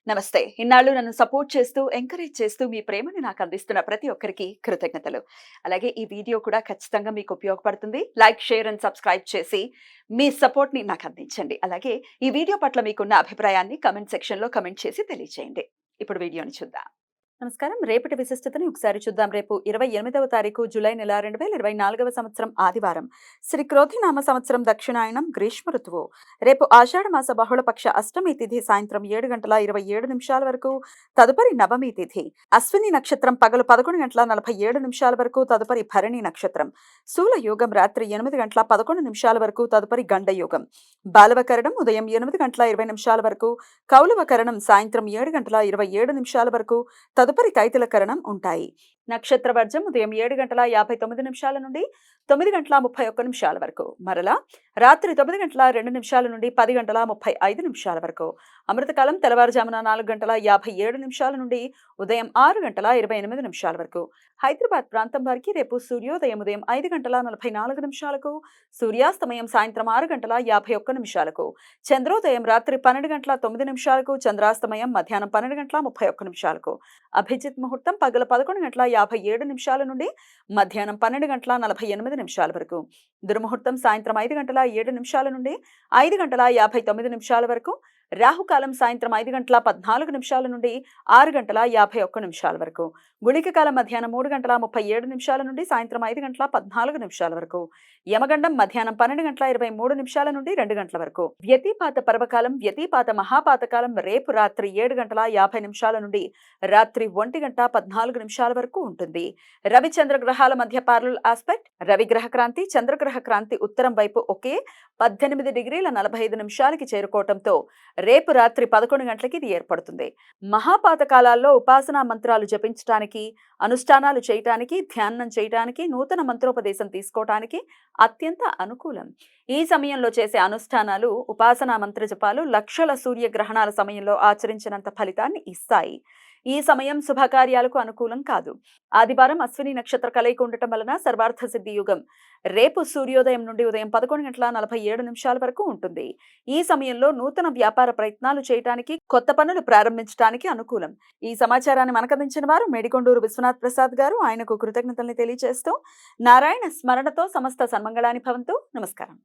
నమస్తే. ఇన్నాళ్ళు నన్ను సపోర్ట్ చేస్తూ, ఎంకరేజ్ చేస్తూ మీ ప్రేమని నాకు అందిస్తున్న ప్రతి ఒక్కరికి కృతజ్ఞతలు. అలాగే ఈ వీడియో కూడా ఖచ్చితంగా మీకు ఉపయోగపడుతుంది. లైక్, షేర్ అండ్ సబ్స్క్రైబ్ చేసి మీ సపోర్ట్‌ని నాకు అందించండి. అలాగే ఈ వీడియో పట్ల మీకున్న అభిప్రాయాన్ని కామెంట్ సెక్షన్‌లో కామెంట్ చేసి తెలియజేయండి. ఇప్పుడు వీడియోని చూద్దాం. నమస్కారం. రేపటి విశిష్టతని ఒకసారి చూద్దాం. రేపు 28వ తారీఖు జూలై నెల 2024వ సంవత్సరం ఆదివారం. శ్రీ క్రోధినామ సంవత్సరం దక్షిణాయనం గ్రీష్మ ఋతువు. రేపు ఆషాఢ మాస బహుళపక్ష అష్టమి తిథి సాయంత్రం 7:27 వరకు, తదుపరి నవమి తిథి. అశ్విని నక్షత్రం పగలు 11:47 వరకు, తదుపరి భరణి నక్షత్రం. శూల యోగం రాత్రి 8:11 వరకు, తదుపరి గండ యోగం. బాలవకరణం ఉదయం 8:20 వరకు, కౌలవకరణం సాయంత్రం 7:27 వరకు, తదుపరి కైతలకరణం ఉంటాయి. నక్షత్ర వర్జం ఉదయం 7:59 నుండి 9:31 వరకు, మరలా రాత్రి 9:02 నుండి 10:35 వరకు. అమృతకాలం తెల్లవారుజామున 4:57 నుండి ఉదయం 6:28 వరకు. హైదరాబాద్ ప్రాంతం వారికి రేపు సూర్యోదయం ఉదయం 5:44, సూర్యాస్తమయం సాయంత్రం 6:51, చంద్రోదయం రాత్రి 12:09, చంద్రాస్తమయం మధ్యాహ్నం 12:31. అభిజిత్ ముహూర్తం పగలు 11:57 నుండి మధ్యాహ్నం 12:48 వరకు. దుర్ముహూర్తం సాయంత్రం 5:07 నుండి 5:59 వరకు. రాహుకాలం సాయంత్రం 5:14 నుండి 6:51 వరకు. గుళిక కాలం మధ్యాహ్నం 3:37 నుండి సాయంత్రం 5:14 వరకు. యమగండం మధ్యాహ్నం 12:23 నుండి 2 గంటల వరకు. వ్యతిపాత పర్వకాలం, వ్యతిపాత మహాపాతకాలం రేపు రాత్రి 7:50 నుండి రాత్రి 1:14 వరకు ఉంటుంది. రవి చంద్రగ్రహాల మధ్య పారలల్ ఆస్పెక్ట్. రవి గ్రహ క్రాంతి చంద్రగ్రహ క్రాంతి ఉత్తరం వైపు ఒకే 18:45 చేరుకోవటంతో రేపు రాత్రి 11 గంటలకి ఇది ఏర్పడుతుంది. మహాపాతకాలాల్లో ఉపాసనా మంత్రాలు జపించటానికి, అనుష్ఠానాలు చేయటానికి, ధ్యానం చేయటానికి, నూతన మంత్రోపదేశం తీసుకోవటానికి అత్యంత అనుకూలం. ఈ సమయంలో చేసే అనుష్ఠానాలు, ఉపాసనా మంత్ర జపాలు లక్షల సూర్యగ్రహణాల సమయంలో ఆచరించినంత ఫలితాన్ని ఇస్తాయి. ఈ సమయం శుభకార్యాలకు అనుకూలం కాదు. ఆదివారం అశ్విని నక్షత్ర కలయిక ఉండటం వలన సర్వార్థ సిద్ధి యుగం రేపు సూర్యోదయం నుండి ఉదయం 11:47 వరకు ఉంటుంది. ఈ సమయంలో నూతన వ్యాపార ప్రయత్నాలు చేయటానికి, కొత్త పనులు ప్రారంభించడానికి అనుకూలం. ఈ సమాచారాన్ని మనకందించిన వారు మేడికొండూరు విశ్వనాథ్ ప్రసాద్ గారు. ఆయనకు కృతజ్ఞతల్ని తెలియజేస్తూ నారాయణ స్మరణతో సమస్త సన్మంగళాని భవంతు. నమస్కారం.